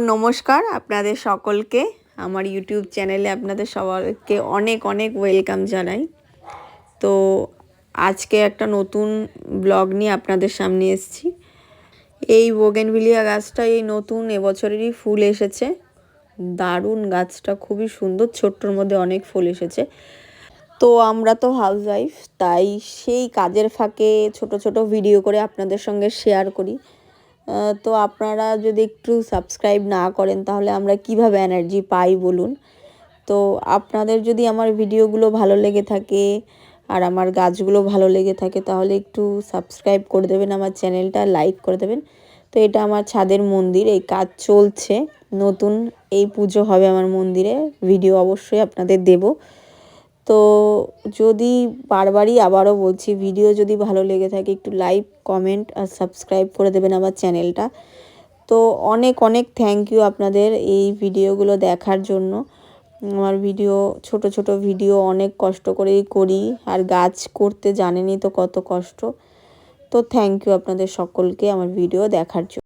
নমস্কার আপনাদের সকলকে আমার ইউটিউব চ্যানেলে আপনাদের সবাইকে অনেক অনেক ওয়েলকাম জানাই। তো আজকে একটা নতুন ব্লগ নিয়ে আপনাদের সামনে এসেছি। এই বোগেনভিলিয়া গাছটা এই নতুন এবছরেরই ফুল এসেছে, দারুণ গাছটা, খুবই সুন্দর, ছোট্টর মধ্যে অনেক ফুল এসেছে। তো আমরা তো হাউস ওয়াইফ, তাই সেই কাজের ফাঁকে ছোট ছোট ভিডিও করে আপনাদের সঙ্গে শেয়ার করি। তো আপনারা যদি একটু সাবস্ক্রাইব না করেন তাহলে আমরা কিভাবে এনার্জি পাই বলুন। তো আপনাদের যদি আমার ভিডিওগুলো ভালো লেগে থাকে আর আমার গাছগুলো ভালো লেগে থাকে তাহলে একটু সাবস্ক্রাইব করে দেবেন, আমার চ্যানেলটা লাইক করে দেবেন। তো এটা আমার ছাদের মন্দির, এই কাজ চলছে, নতুন এই পুজো হবে আমার মন্দিরে, ভিডিও অবশ্যই আপনাদের দেব। তো যদি বারবারই আবারও বলছি, ভিডিও যদি ভালো লেগে থাকে একটু লাইক, কমেন্ট আর সাবস্ক্রাইব করে দেবেন আমার চ্যানেলটা। তো অনেক অনেক থ্যাংক ইউ আপনাদের এই ভিডিওগুলো দেখার জন্য। আমার ভিডিও, ছোট ছোট ভিডিও অনেক কষ্ট করেই করি, আর গাছ করতে জানেনই তো কত কষ্ট। তো থ্যাংক ইউ আপনাদের সকলকে আমার ভিডিও দেখার জন্য।